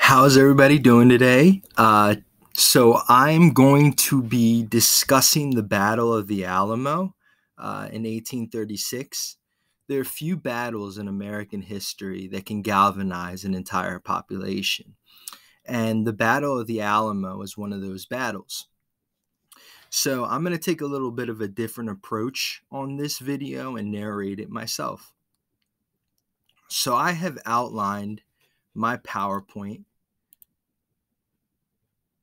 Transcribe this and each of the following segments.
How's everybody doing today? So I'm going to be discussing the Battle of the Alamo in 1836. There are few battles in American history that can galvanize an entire population, and the Battle of the Alamo is one of those battles. So I'm going to take a little bit of a different approach on this video and narrate it myself. So I have outlined my PowerPoint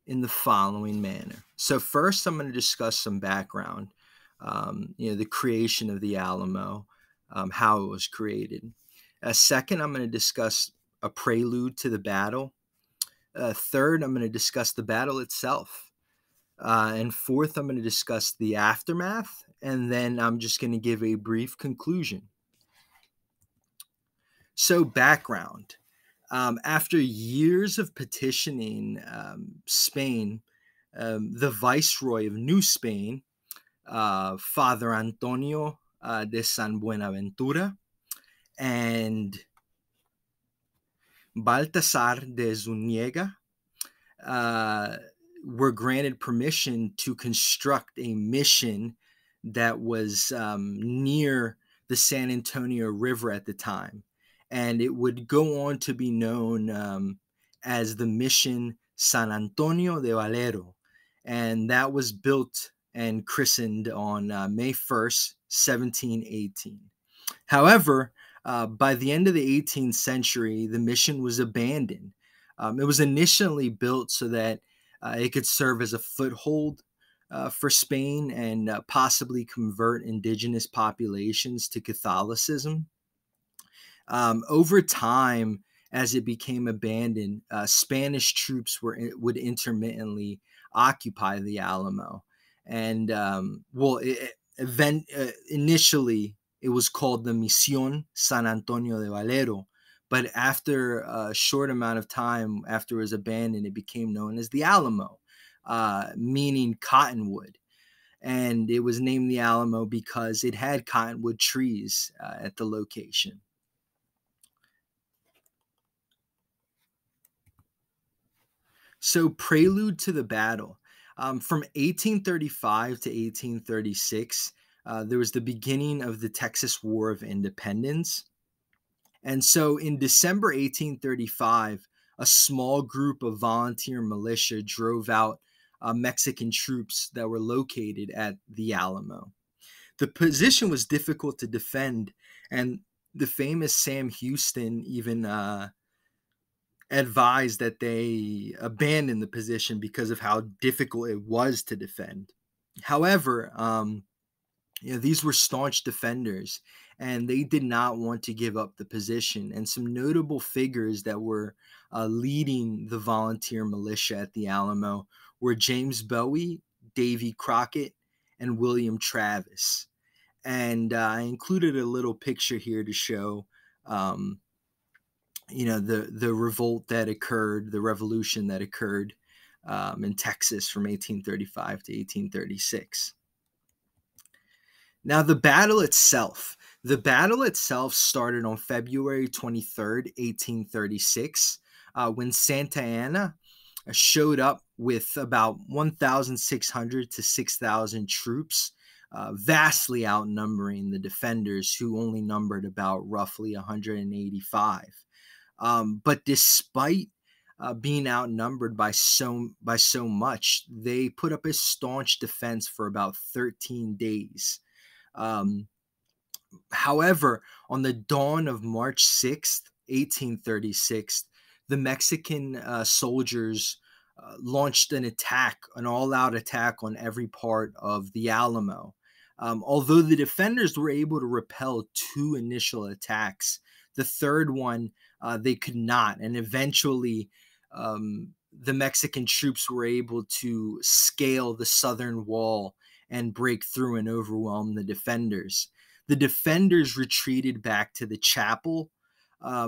in the following manner. So first, I'm going to discuss some background, the creation of the Alamo, how it was created. Second, I'm going to discuss a prelude to the battle. Third, I'm going to discuss the battle itself. And fourth, I'm going to discuss the aftermath. And then I'm just going to give a brief conclusion. So background. After years of petitioning Spain, the viceroy of New Spain, Father Antonio de San Buenaventura, and Baltasar de Zuniga were granted permission to construct a mission that was near the San Antonio River at the time. And it would go on to be known as the Mission San Antonio de Valero. And that was built and christened on May 1st, 1718. However, by the end of the 18th century, the mission was abandoned. It was initially built so that it could serve as a foothold for Spain and possibly convert indigenous populations to Catholicism. Over time, as it became abandoned, Spanish troops would intermittently occupy the Alamo. And initially, it was called the Misión San Antonio de Valero. But after a short amount of time, after it was abandoned, it became known as the Alamo, meaning cottonwood. And it was named the Alamo because it had cottonwood trees at the location. So, prelude to the battle. From 1835 to 1836, there was the beginning of the Texas War of Independence. And so in December 1835, a small group of volunteer militia drove out Mexican troops that were located at the Alamo. The position was difficult to defend, and the famous Sam Houston even advised that they abandon the position because of how difficult it was to defend. However, these were staunch defenders, and they did not want to give up the position. And some notable figures that were leading the volunteer militia at the Alamo were James Bowie, Davy Crockett, and William Travis. And I included a little picture here to show the revolt that occurred, the revolution that occurred in Texas from 1835 to 1836. Now, the battle itself started on February 23rd, 1836, when Santa Anna showed up with about 1,600 to 6,000 troops, vastly outnumbering the defenders, who only numbered about roughly 185. But despite being outnumbered by so much, they put up a staunch defense for about 13 days. However, on the dawn of March 6th, 1836, the Mexican soldiers launched an all-out attack on every part of the Alamo. Although the defenders were able to repel two initial attacks, the third one they could not, and eventually the Mexican troops were able to scale the southern wall and break through and overwhelm the defenders. The defenders retreated back to the chapel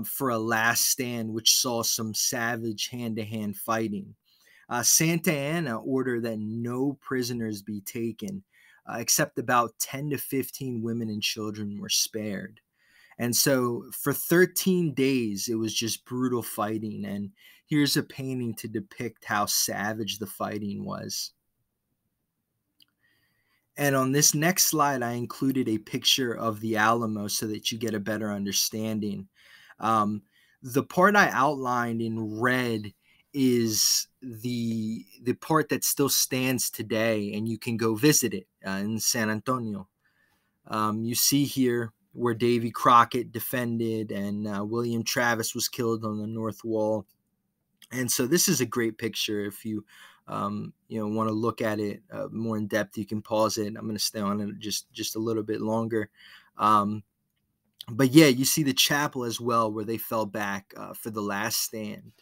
for a last stand, which saw some savage hand-to-hand fighting. Santa Anna ordered that no prisoners be taken, except about 10 to 15 women and children were spared. And so for 13 days, it was just brutal fighting. And here's a painting to depict how savage the fighting was. And on this next slide, I included a picture of the Alamo so that you get a better understanding. The part I outlined in red is the part that still stands today, and you can go visit it in San Antonio. You see here where Davy Crockett defended, and William Travis was killed on the north wall. And so this is a great picture. If you want to look at it more in depth, you can pause it. I'm going to stay on it just a little bit longer. But yeah, you see the chapel as well, where they fell back for the last stand.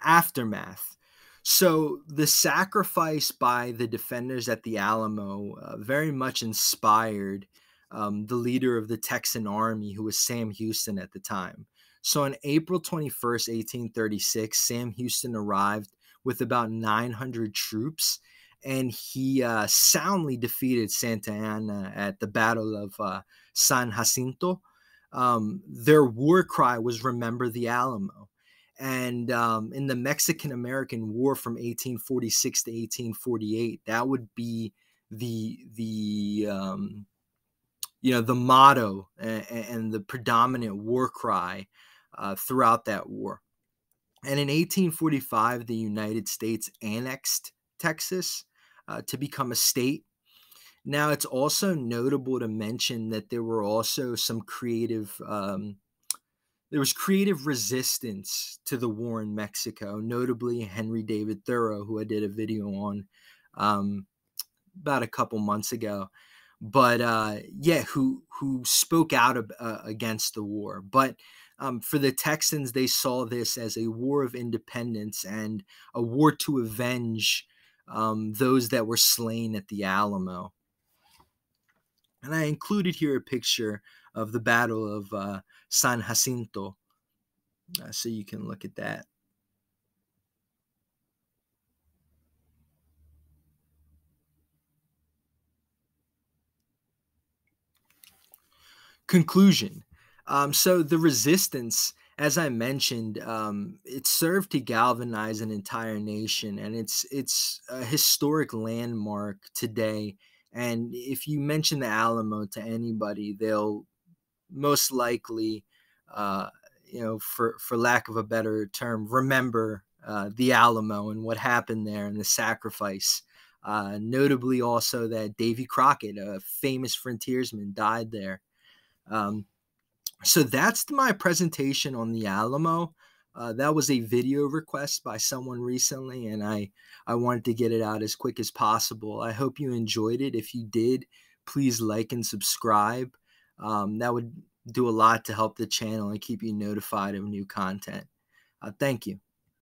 Aftermath. So the sacrifice by the defenders at the Alamo very much inspired the leader of the Texan Army, who was Sam Houston at the time. So on April 21st, 1836, Sam Houston arrived with about 900 troops, and he soundly defeated Santa Anna at the Battle of San Jacinto. Their war cry was "Remember the Alamo." And in the Mexican-American War from 1846 to 1848, that would be the motto and the predominant war cry throughout that war. And in 1845, the United States annexed Texas to become a state. Now, it's also notable to mention that there were also some creative resistance to the war in Mexico, notably Henry David Thoreau, who I did a video on about a couple months ago. But who spoke out against the war. But for the Texans, they saw this as a war of independence and a war to avenge those that were slain at the Alamo. And I included here a picture of the Battle of San Jacinto, so you can look at that. Conclusion. So the resistance, as I mentioned, it served to galvanize an entire nation, and it's a historic landmark today. And if you mention the Alamo to anybody, they'll most likely, for lack of a better term, remember the Alamo and what happened there and the sacrifice. Notably, also that Davy Crockett, a famous frontiersman, died there. So that's my presentation on the Alamo. That was a video request by someone recently, and I wanted to get it out as quick as possible. I hope you enjoyed it. If you did, please like and subscribe. That would do a lot to help the channel and keep you notified of new content. Thank you.